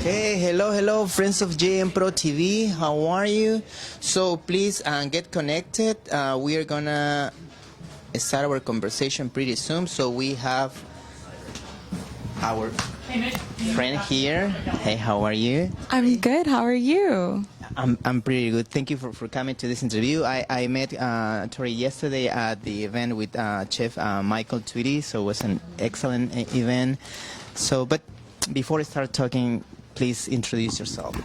Hey, hello, friends of JM Pro TV. How are you? So please get connected. We are gonna start our conversation pretty soon. So we have our friend here. Hey, how are you? I'm good. How are you? I'm pretty good. Thank you for coming to this interview. I met Tori yesterday at the event with Chef Michael Tweedy, so it was an excellent event. So, but before I start talking, please introduce yourself.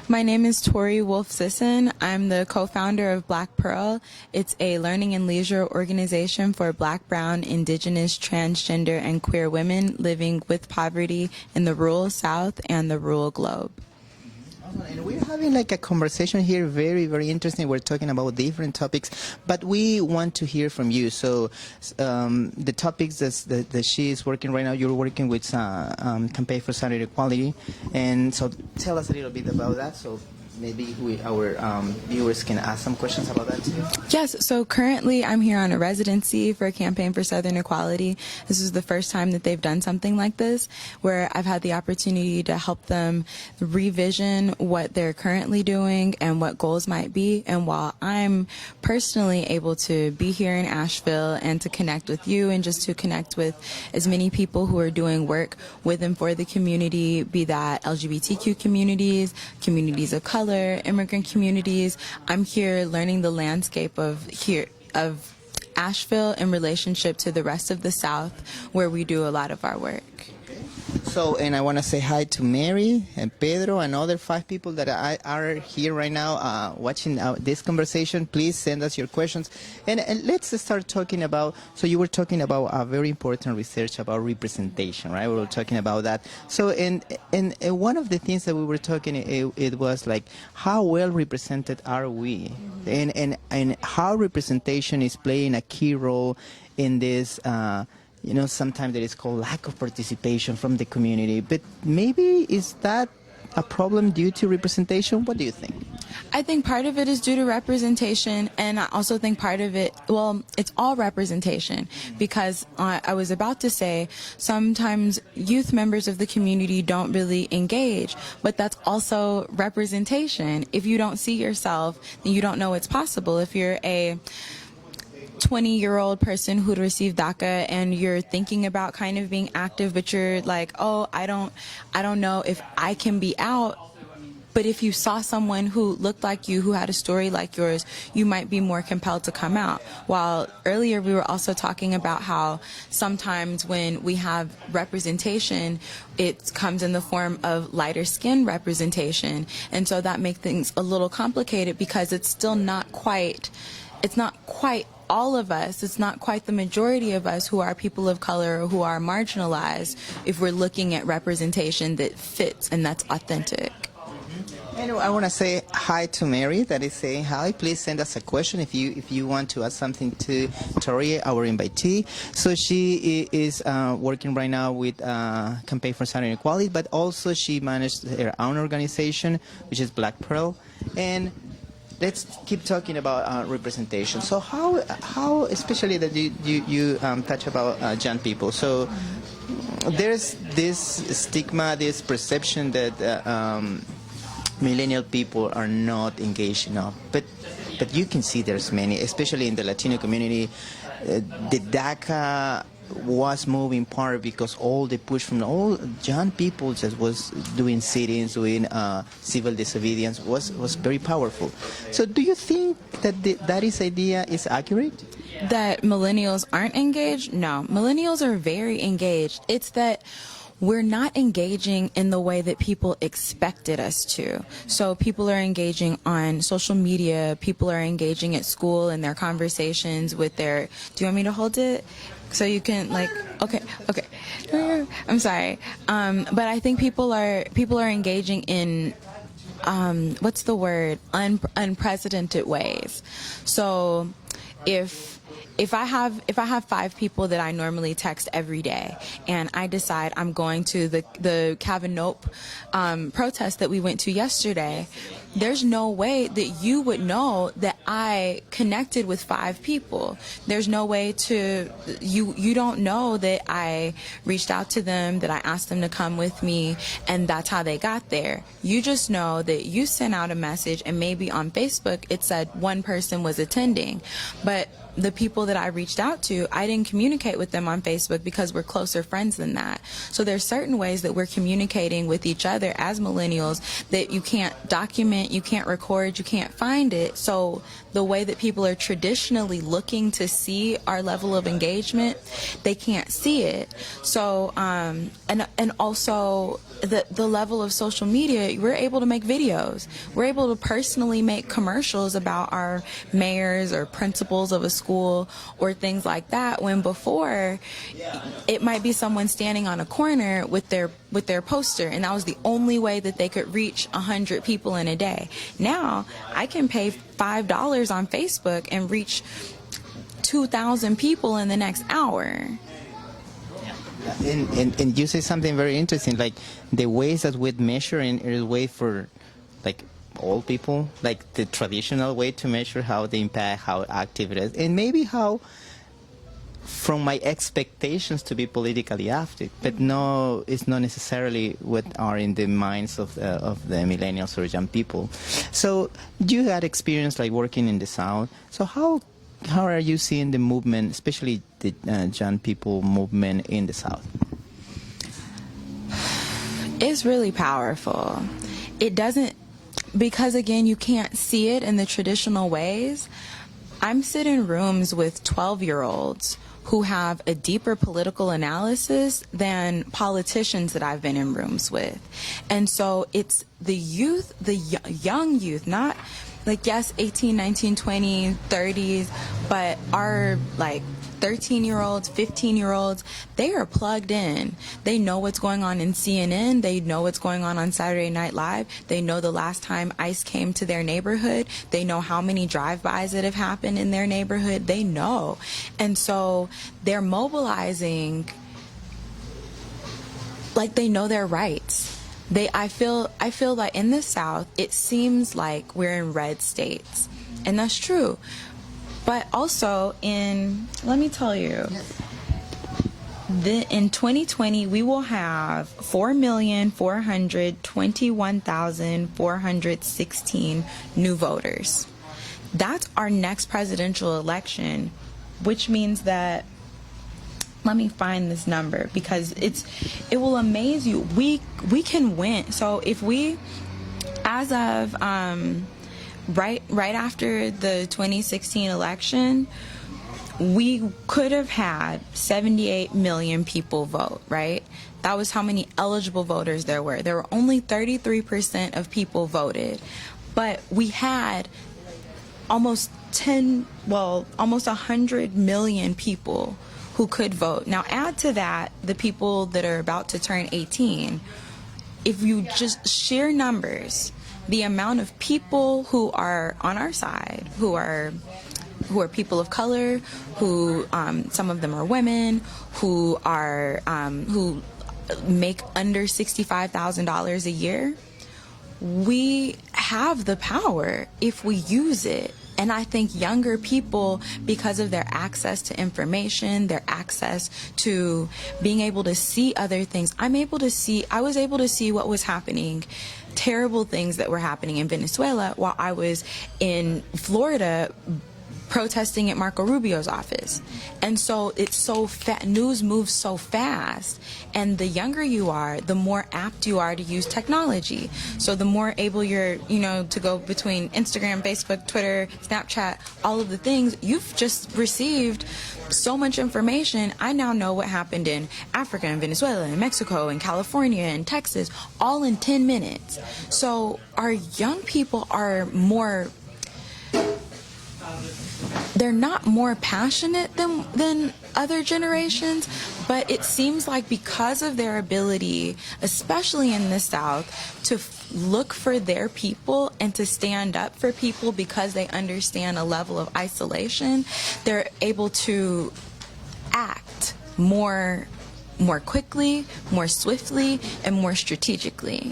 My name is Tori Wolf-Sisson. I'm the co-founder of Black Pearl. It's a learning and leisure organization for Black, Brown, Indigenous, transgender, and queer women living with poverty in the rural South and the rural globe. And we're having like a conversation here, very, very interesting. We're talking about different topics, but we want to hear from you. So the topics that she is working right now, you're working with Campaign for Salary Equality. And so tell us a little bit about that. So maybe our viewers can ask some questions about that too. Yes, so currently I'm here on a residency for Campaign for Southern Equality. This is the first time that they've done something like this, where I've had the opportunity to help them revision what they're currently doing and what goals might be. And while I'm personally able to be here in Asheville and to connect with you and just to connect with as many people who are doing work with and for the community, be that LGBTQ communities, communities of color, immigrant communities, I'm here learning the landscape of Asheville in relationship to the rest of the South, where we do a lot of our work. So, and I want to say hi to Mary and Pedro and other 5 people that are here right now watching this conversation. Please send us your questions. And let's start talking about, so you were talking about a very important research about representation, right? We were talking about that. So, and one of the things that we were talking, it was like, how well represented are we? And how representation is playing a key role in this sometimes there is called lack of participation from the community, but maybe is that a problem due to representation? What do you think? I think part of it is due to representation, and I also think part of it, well, it's all representation, because I was about to say sometimes youth members of the community don't really engage, but that's also representation. If you don't see yourself, then you don't know it's possible. If you're a 20-year-old person who'd received DACA and you're thinking about kind of being active, but you're like, oh, I don't know if I can be out. But if you saw someone who looked like you, who had a story like yours, you might be more compelled to come out. While earlier we were also talking about how sometimes when we have representation, it comes in the form of lighter skin representation. And so that makes things a little complicated, because it's still not quite all of us, it's not quite the majority of us who are people of color or who are marginalized, if we're looking at representation that fits and that's authentic. And I want to say hi to Mary that is saying hi. Please send us a question if you want to ask something to Tori, our invitee. So she is working right now with Campaign for Salary Equality, but also she managed her own organization, which is Black Pearl. And let's keep talking about representation. So how especially that you touch about young people. So there's this stigma, this perception that millennial people are not engaged enough. But you can see there's many, especially in the Latino community. The DACA was moving part because all the push from all young people just was doing sit-ins, doing civil disobedience was very powerful. So do you think that that idea is accurate? That millennials aren't engaged? No, millennials are very engaged. It's that we're not engaging in the way that people expected us to. So people are engaging on social media, people are engaging at school in their conversations with their, do you want me to hold it? So you can okay. I'm sorry. But I think people are engaging in, what's the word? Unprecedented ways. So if if I have 5 people that I normally text every day, and I decide I'm going to the Kavin Nope protest that we went to yesterday, there's no way that you would know that I connected with 5 people. There's no way you don't know that I reached out to them, that I asked them to come with me, and that's how they got there. You just know that you sent out a message, and maybe on Facebook it said one person was attending, but the people that I reached out to, I didn't communicate with them on Facebook because we're closer friends than that. So there's certain ways that we're communicating with each other as millennials that you can't document, you can't record, you can't find it. So the way that people are traditionally looking to see our level of engagement, they can't see it. So and also the level of social media, we're able to make videos. We're able to personally make commercials about our mayors or principals of a school or things like that, when before it might be someone standing on a corner with their poster, and that was the only way that they could reach 100 people in a day. Now I can pay $5 on Facebook and reach 2,000 people in the next hour. And you say something very interesting, like the ways that we measure in a way for like all people, like the traditional way to measure how the impact, how active it is, and maybe how from my expectations to be politically active, but no, it's not necessarily what are in the minds of the millennials or young people. So you had experience like working in the South. So how are you seeing the movement, especially the young people movement in the South? It's really powerful. It doesn't, because again, you can't see it in the traditional ways. I'm sitting in rooms with 12-year-olds who have a deeper political analysis than politicians that I've been in rooms with. And so it's the youth, the young youth, not like, yes, 18, 19, 20, 30s, but our like 13-year-olds, 15-year-olds, they are plugged in. They know what's going on in CNN. They know what's going on Saturday Night Live. They know the last time ICE came to their neighborhood. They know how many drive-bys that have happened in their neighborhood. They know. And so they're mobilizing like they know their rights. I feel like in the South, it seems like we're in red states. And that's true. But also let me tell you, in 2020, we will have 4,421,416 new voters. That's our next presidential election, which means that, let me find this number because it will amaze you. We can win. So if we, as of right after the 2016 election, we could have had 78 million people vote, right? That was how many eligible voters there were. There were only 33% of people voted, but we had almost 100 million people who could vote. Now add to that the people that are about to turn 18. If you just sheer numbers, the amount of people who are on our side, who are people of color, who some of them are women, who make under $65,000 a year, we have the power if we use it. And I think younger people, because of their access to information, their access to being able to see other things, I was able to see what was happening, terrible things that were happening in Venezuela while I was in Florida protesting at Marco Rubio's office. And so it's so news moves so fast, and the younger you are, the more apt you are to use technology. So the more able you're, to go between Instagram, Facebook, Twitter, Snapchat, all of the things. You've just received so much information. I now know what happened in Africa and Venezuela and Mexico and California and Texas, all in 10 minutes. So our young people are more they're not more passionate than other generations, but it seems like because of their ability, especially in the South, to look for their people and to stand up for people because they understand a level of isolation, they're able to act more quickly, more swiftly, and more strategically.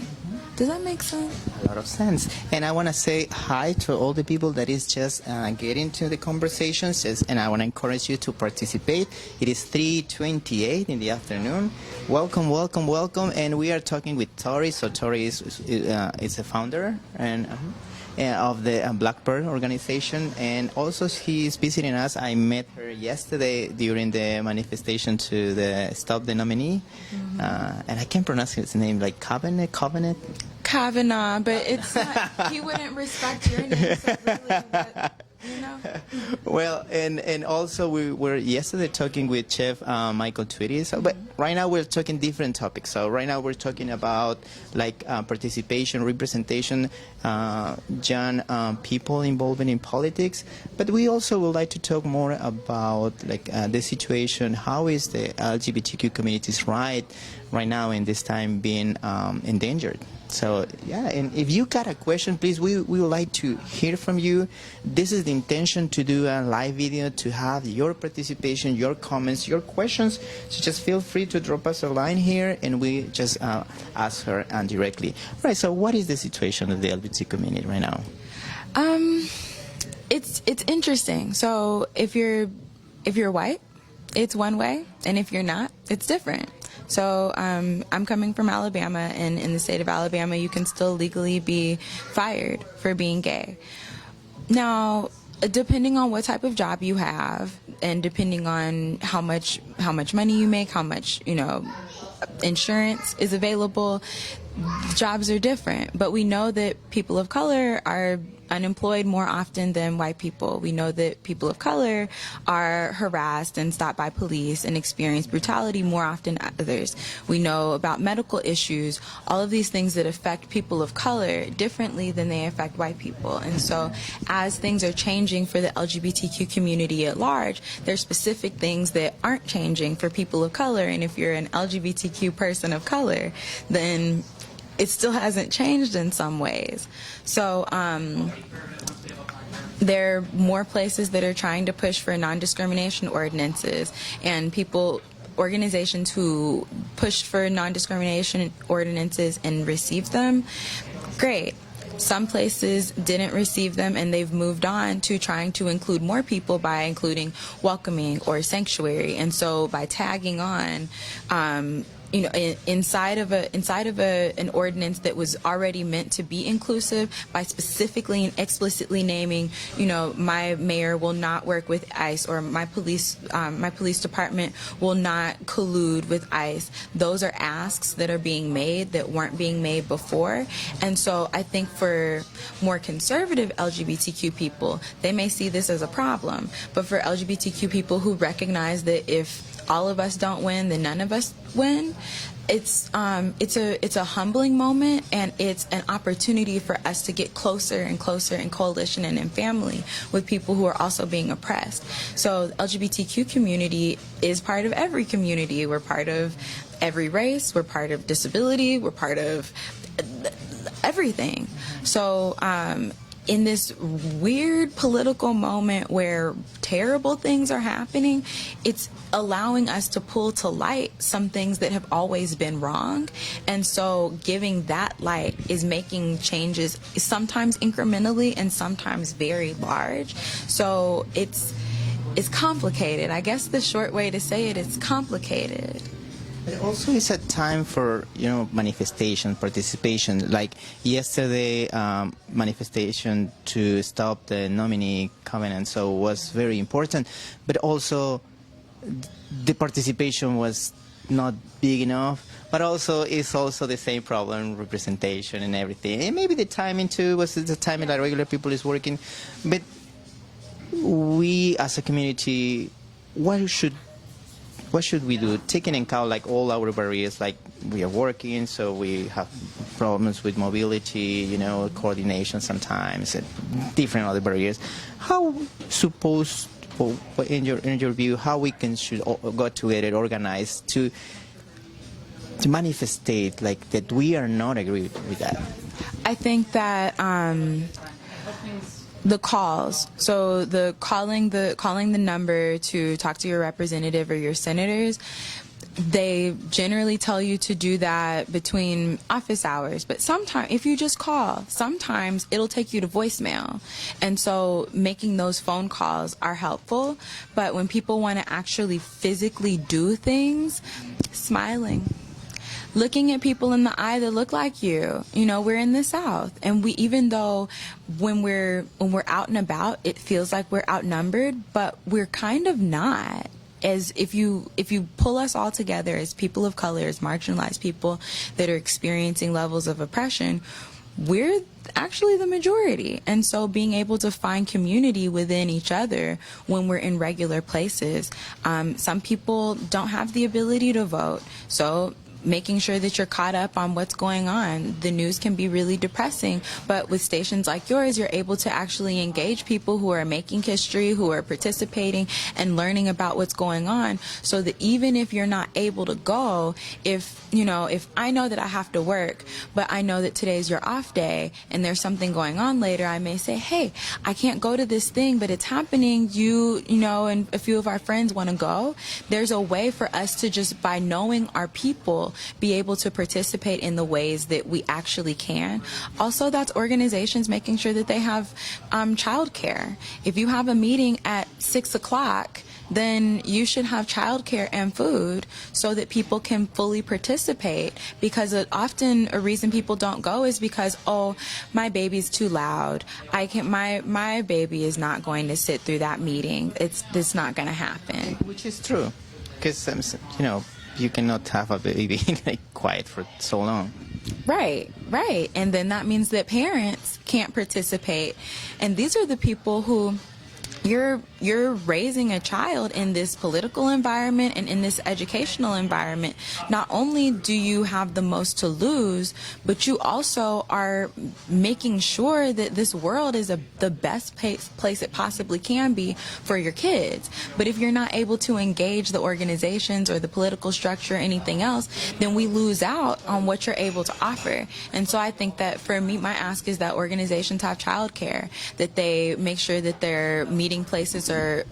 Does that make sense? A lot of sense. And I want to say hi to all the people that is just getting to the conversations, and I want to encourage you to participate. It is 3:28 in the afternoon. Welcome, welcome, welcome. And we are talking with Tori. So Tori is a founder and of the Blackbird organization, and also she is visiting us. I met her yesterday during the manifestation to the Stop the Nominee, and I can't pronounce his name, like Covenant. Kavanaugh, but it's not, he wouldn't respect your name, so really, but, you know. Well, and also we were yesterday talking with Chef Michael Tweedy. So, but right now we're talking different topics. So right now we're talking about like participation, representation, people involved in politics. But we also would like to talk more about like the situation. How is the LGBTQ community's right now in this time being endangered? So yeah, and if you got a question, please, we would like to hear from you. This is the intention, to do a live video, to have your participation, your comments, your questions. So just feel free to drop us a line here, and we just ask her directly. All right. So what is the situation of the LGBT community right now? It's interesting. So if you're white, it's one way, and if you're not, it's different. So I'm coming from Alabama, and in the state of Alabama, you can still legally be fired for being gay. Now, depending on what type of job you have, and depending on how much money you make, how much, insurance is available, jobs are different. But we know that people of color are unemployed more often than white people. We know that people of color are harassed and stopped by police and experience brutality more often than others. We know about medical issues, all of these things that affect people of color differently than they affect white people. And so as things are changing for the LGBTQ community at large, there's specific things that aren't changing for people of color. And if you're an LGBTQ person of color, then it still hasn't changed in some ways. So there are more places that are trying to push for non-discrimination ordinances, and organizations who pushed for non-discrimination ordinances and received them, great. Some places didn't receive them, and they've moved on to trying to include more people by including welcoming or sanctuary. And so by tagging on, inside of an ordinance that was already meant to be inclusive, by specifically and explicitly naming, my mayor will not work with ICE, or my police department will not collude with ICE. Those are asks that are being made that weren't being made before. And so I think for more conservative LGBTQ people, they may see this as a problem. But for LGBTQ people who recognize that if all of us don't win, then none of us win, it's a humbling moment, and it's an opportunity for us to get closer and closer in coalition and in family with people who are also being oppressed. So the LGBTQ community is part of every community. We're part of every race. We're part of disability. We're part of everything. So in this weird political moment where terrible things are happening, it's allowing us to pull to light some things that have always been wrong. And so giving that light is making changes, sometimes incrementally and sometimes very large. So it's complicated. I guess the short way to say it is complicated. But also, it's a time for manifestation, participation. Like yesterday, manifestation to stop the nominee covenant, so was very important. But also, the participation was not big enough. But also, it's also the same problem, representation and everything. And maybe the timing too was the timing that regular people is working. But we, as a community, what should what should we do? Taking into account like all our barriers, like we are working, so we have problems with mobility, coordination sometimes, and different other barriers. How suppose, or in your view, how we should go together, organize to manifestate like that we are not agree with that? I think that the calls, so the calling the number to talk to your representative or your senators, they generally tell you to do that between office hours, but sometimes if you just call, sometimes it'll take you to voicemail. And so making those phone calls are helpful, but when people want to actually physically do things, smiling, looking at people in the eye that look like you. We're in the South, and even though when we're out and about, it feels like we're outnumbered, but we're kind of not. As if you pull us all together as people of color, as marginalized people that are experiencing levels of oppression, we're actually the majority. And so being able to find community within each other when we're in regular places, some people don't have the ability to vote, so making sure that you're caught up on what's going on. The news can be really depressing, but with stations like yours, you're able to actually engage people who are making history, who are participating and learning about what's going on, so that even if you're not able to go, if I know that I have to work, but I know that today's your off day and there's something going on later, I may say, hey, I can't go to this thing, but it's happening. And a few of our friends want to go. There's a way for us to, just by knowing our people, be able to participate in the ways that we actually can. Also, that's organizations making sure that they have childcare. If you have a meeting at 6 o'clock, then you should have childcare and food so that people can fully participate, because often a reason people don't go is because, oh, my baby's too loud. My baby is not going to sit through that meeting. It's not going to happen. Which is true, because you cannot have a baby like quiet for so long. Right. And then that means that parents can't participate. And these are the people who you're raising a child in this political environment and in this educational environment. Not only do you have the most to lose, but you also are making sure that this world is the best place it possibly can be for your kids. But if you're not able to engage the organizations or the political structure or anything else, then we lose out on what you're able to offer. And so I think that for me, my ask is that organizations have childcare, that they make sure that their meeting places are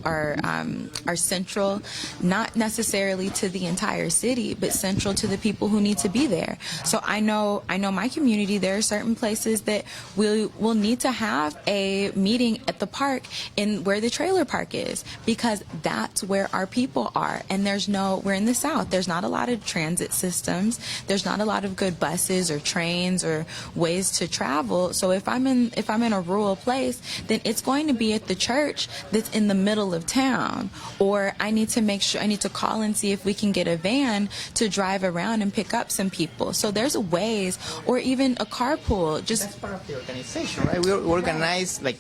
central, not necessarily to the entire city, but central to the people who need to be there. So I know my community, there are certain places that we'll need to have a meeting at the park in where the trailer park is, because that's where our people are. And we're in the South, there's not a lot of transit systems, there's not a lot of good buses or trains or ways to travel. So if I'm in a rural place, then it's going to be at the church that's in the middle of town, or I need to call and see if we can get a van to drive around and pick up some people. So there's ways, or even a carpool. That's part of the organization, right? We organize like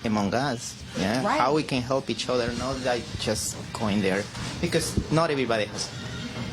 among us, yeah. Right. How we can help each other, not like just going there, because not everybody has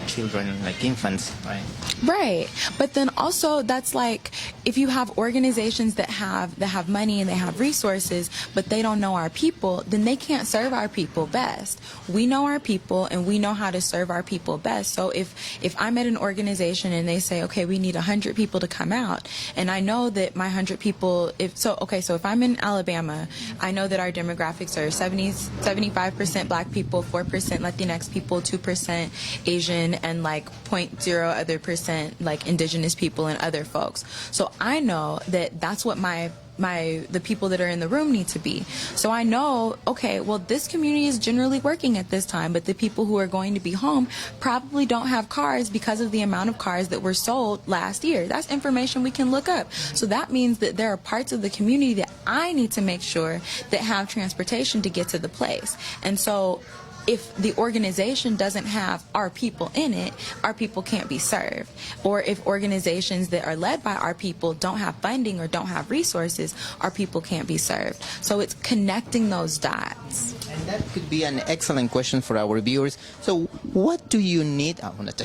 children, like infants, right? Right. But then also that's like, if you have organizations that have money and they have resources, but they don't know our people, then they can't serve our people best. We know our people and we know how to serve our people best. So if I'm at an organization and they say, okay, we need 100 people to come out, and I know that my 100 people, so if I'm in Alabama, I know that our demographics are 75% Black people, 4% Latinx people, 2% Asian, and like 0.0 other percent like indigenous people and other folks. So I know that that's what the people that are in the room need to be. So I know, okay, well, this community is generally working at this time, but the people who are going to be home probably don't have cars because of the amount of cars that were sold last year. That's information we can look up. So that means that there are parts of the community that I need to make sure that have transportation to get to the place. And so if the organization doesn't have our people in it, our people can't be served. Or if organizations that are led by our people don't have funding or don't have resources, our people can't be served. So it's connecting those dots. And that could be an excellent question for our viewers. So what do you need? I'm not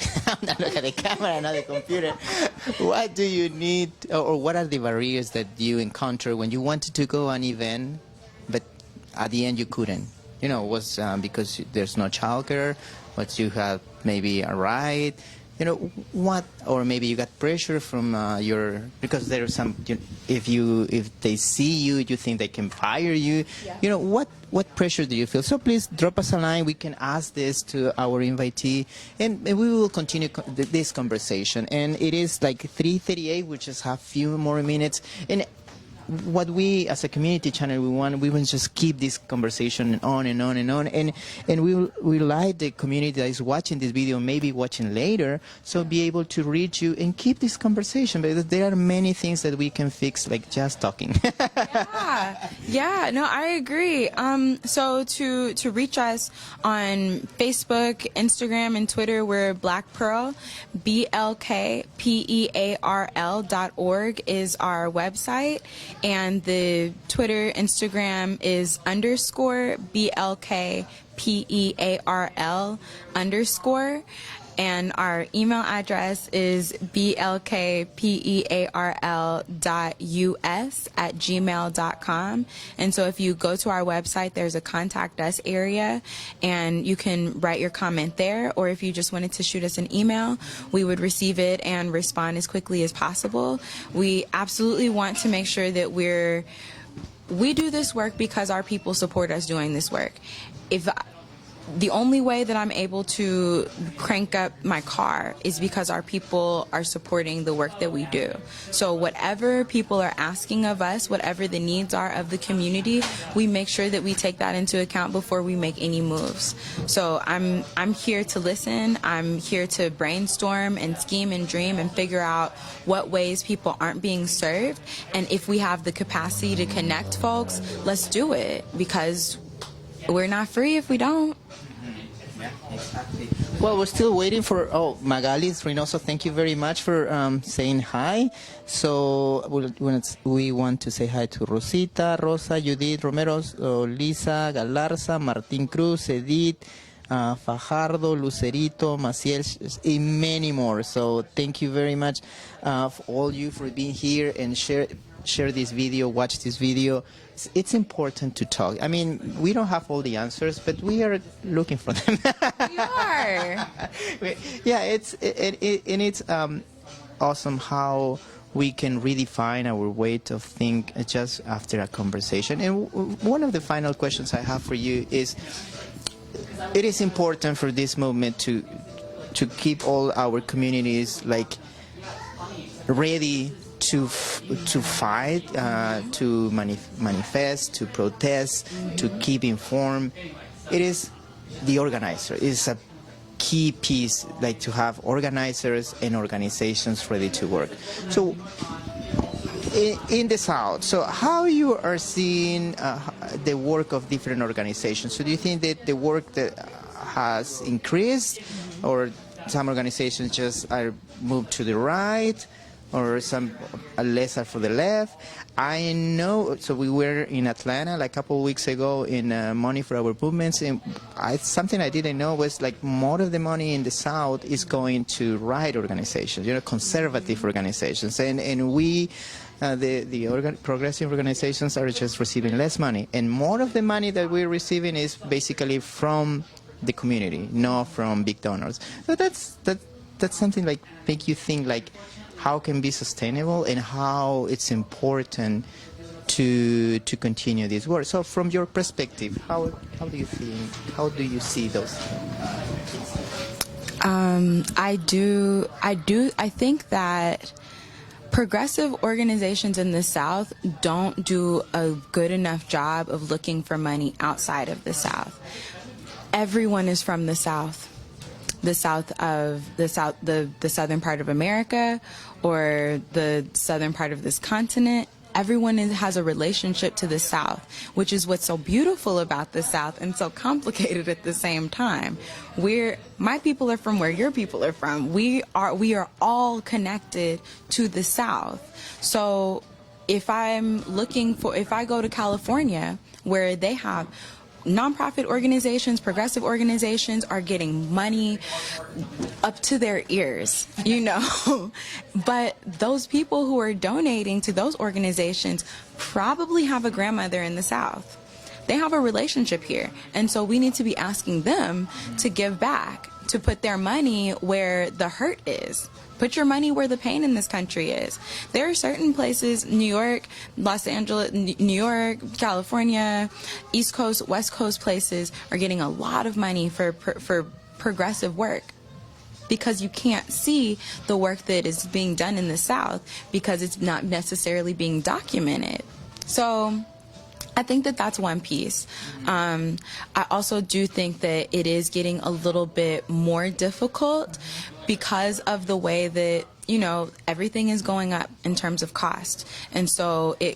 looking at the camera, not the computer. What do you need, or what are the barriers that you encounter when you wanted to go an event, but at the end you couldn't? You know, was because there's no childcare, but you have maybe a ride. You know, what, or maybe you got pressure from because there's some, if they see you, you think they can fire you. Yeah. You know, what pressure do you feel? So please drop us a line. We can ask this to our invitee, and we will continue this conversation. And it is like 3:38. We just have a few more minutes. And what we as a community channel we want to just keep this conversation on and on and on, and we like the community that is watching this video, maybe watching later, so be able to reach you and keep this conversation, because there are many things that we can fix, like just talking. Yeah, no, I agree. So to reach us on Facebook, Instagram, and Twitter, we're Black Pearl. BLKPEARL.org is our website, and the Twitter, Instagram is _BLKPEARL_, and our email address is blkpearl.us@gmail.com. And so if you go to our website, there's a contact us area, and you can write your comment there, or if you just wanted to shoot us an email, we would receive it and respond as quickly as possible. We absolutely want to make sure that we do this work because our people support us doing this work. The only way that I'm able to crank up my car is because our people are supporting the work that we do. So whatever people are asking of us, whatever the needs are of the community, we make sure that we take that into account before we make any moves. So I'm here to listen. I'm here to brainstorm and scheme and dream and figure out what ways people aren't being served. And if we have the capacity to connect folks, let's do it, because we're not free if we don't. Yeah, exactly. Well, we're still waiting for, Magali Reynoso, thank you very much for saying hi. So we want to say hi to Rosita, Rosa, Judith, Romero, Lisa, Galarza, Martin Cruz, Edith, Fajardo, Lucerito, Maciel, and many more. So thank you very much for all you for being here and share this video, watch this video. It's important to talk. I mean, we don't have all the answers, but we are looking for them. We are. Yeah, it's awesome how we can redefine our way to think just after a conversation. And one of the final questions I have for you is, it is important for this movement to keep all our communities like ready to fight, to manifest, to protest, to keep informed. It is the organizer. It is a key piece, like to have organizers and organizations ready to work. So in the South, so how you are seeing the work of different organizations? So do you think that the work that has increased, or some organizations just are moved to the right, or some lesser for the left? I know, so we were in Atlanta like a couple of weeks ago in Money for Our Movements, and something I didn't know was like more of the money in the South is going to right organizations, conservative organizations, and we, the progressive organizations, are just receiving less money, and more of the money that we're receiving is basically from the community, not from big donors. So that's something like make you think like, how can be sustainable and how it's important to continue this work. So from your perspective, how do you think, how do you see those? I think that progressive organizations in the South don't do a good enough job of looking for money outside of the South. Everyone is from the South. The southern part of America, or the southern part of this continent. has a relationship to the South, which is what's so beautiful about the South and so complicated at the same time. My people are from where your people are from. We are all connected to the South. So if I go to California, where they have nonprofit organizations, progressive organizations are getting money up to their ears, but those people who are donating to those organizations probably have a grandmother in the South. They have a relationship here, and so we need to be asking them to give back, to put their money where the hurt is. Put your money where the pain in this country is. There are certain places, New York, Los Angeles, New York, California, East Coast, West Coast places are getting a lot of money for progressive work, because you can't see the work that is being done in the South because it's not necessarily being documented. So I think that that's one piece. I also do think that it is getting a little bit more difficult because of the way that, everything is going up in terms of cost. And so the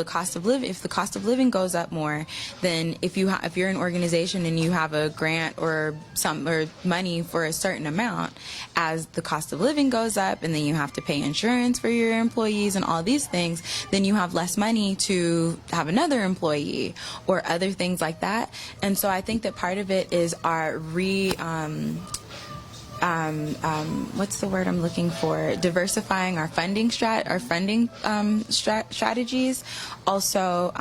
cost of living, if the cost of living goes up more, then if you're an organization and you have a grant or money for a certain amount, as the cost of living goes up and then you have to pay insurance for your employees and all these things, then you have less money to have another employee or other things like that. And so I think that part of it is our what's the word I'm looking for? Diversifying our funding strategies. Also,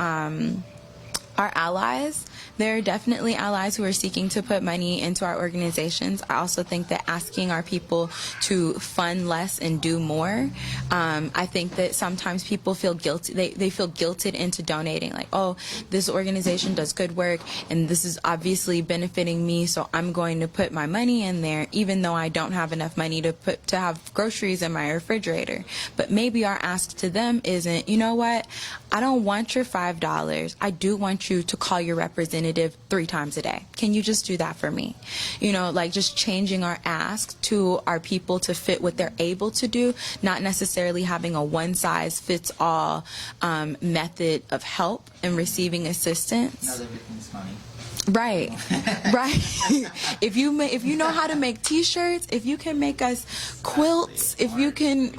our allies. There are definitely allies who are seeking to put money into our organizations. I also think that asking our people to fund less and do more. I think that sometimes people feel guilty. They feel guilted into donating. Like, oh, this organization does good work, and this is obviously benefiting me, so I'm going to put my money in there, even though I don't have enough money to have groceries in my refrigerator. But maybe our ask to them isn't, you know what? I don't want your $5. I do want you to call your representative 3 times a day. Can you just do that for me? Like just changing our ask to our people to fit what they're able to do, not necessarily having a one-size-fits-all method of help and receiving assistance. Not everything's money. Right, right. If you know how to make T-shirts, if you can make us quilts, if you can.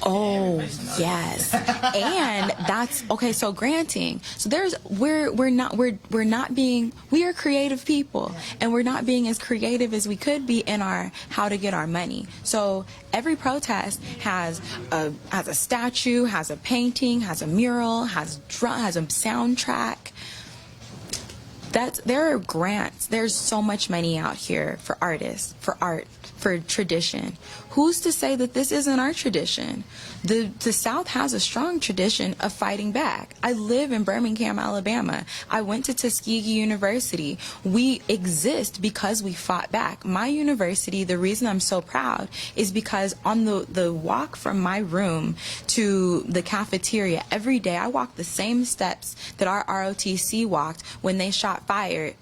Oh, yes. And that's okay. So granting. So we are creative people, and we're not being as creative as we could be in our how to get our money. So every protest has a statue, has a painting, has a mural, has a soundtrack. There are grants. There's so much money out here for artists, for art, for tradition. Who's to say that this isn't our tradition? The South has a strong tradition of fighting back. I live in Birmingham, Alabama. I went to Tuskegee University. We exist because we fought back. My university, the reason I'm so proud is because on the walk from my room to the cafeteria every day, I walk the same steps that our ROTC walked when they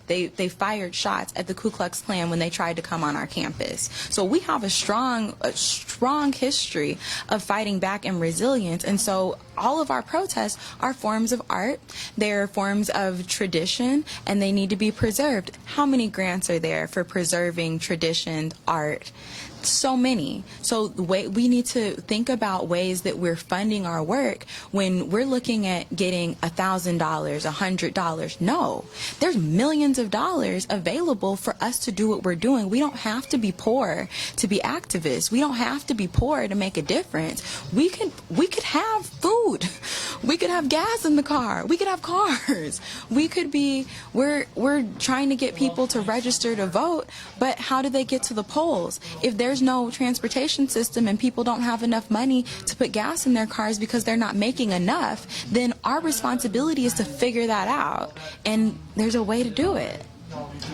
they fired shots at the Ku Klux Klan when they tried to come on our campus. So we have a strong history of fighting back and resilience. And so all of our protests are forms of art. They're forms of tradition, and they need to be preserved. How many grants are there for preserving tradition, art? So many. So we need to think about ways that we're funding our work when we're looking at getting $1,000, $100. No, there's millions of dollars available for us to do what we're doing. We don't have to be poor to be activists. We don't have to be poor to make a difference. We could have food. We could have gas in the car. We could have cars. We're trying to get people to register to vote, but how do they get to the polls? If there's no transportation system and people don't have enough money to put gas in their cars because they're not making enough, then our responsibility is to figure that out. And there's a way to do it.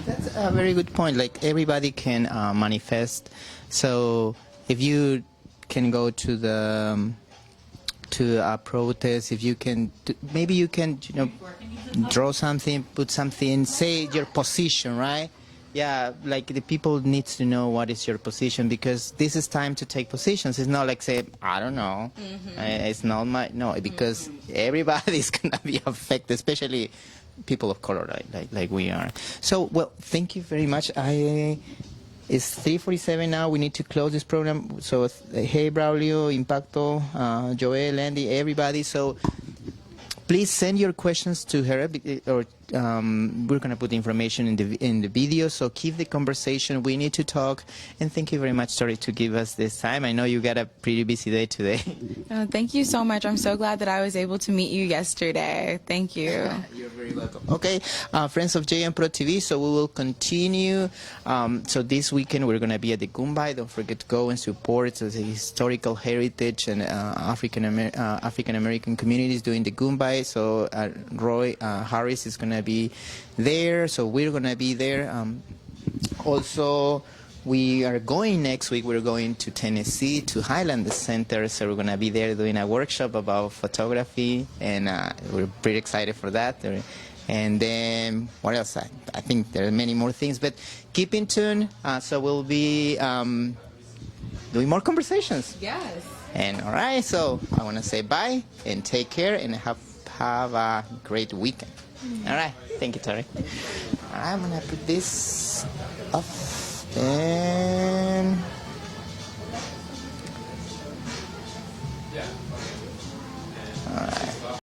That's a very good point. Like, everybody can manifest. So if you can go to a protest, if you can, maybe you can, draw something, put something, say your position, right? Yeah, like the people needs to know what is your position, because this is time to take positions. It's not like say, I don't know, it's not my, no, because everybody is gonna be affected, especially people of color like we are. So, well, thank you very much. It's 3:47 now. We need to close this program. So, hey, Braulio, Impacto, Joel, Andy, everybody. So, please send your questions to her, or we're going to put the information in the video. So keep the conversation. We need to talk. And thank you very much, Tori, to give us this time. I know you got a pretty busy day today. Thank you so much. I'm so glad that I was able to meet you yesterday. Thank you. You're very welcome. Okay, friends of JM Pro TV, so we will continue. So this weekend we're going to be at the Goombay. Don't forget to go and support the historical heritage and African American communities doing the Goombay. So Roy Harris is going to be there, so we're going to be there. Also, we are going next week, we're going to Tennessee, to Highland Center, so we're going to be there doing a workshop about photography, and we're pretty excited for that. And then, what else? I think there are many more things, but keep in tune, so we'll be doing more conversations. Yes. And all right, so I want to say bye, and take care, and have a great weekend. All right, thank you, Tori. All right, I'm going to put this up, and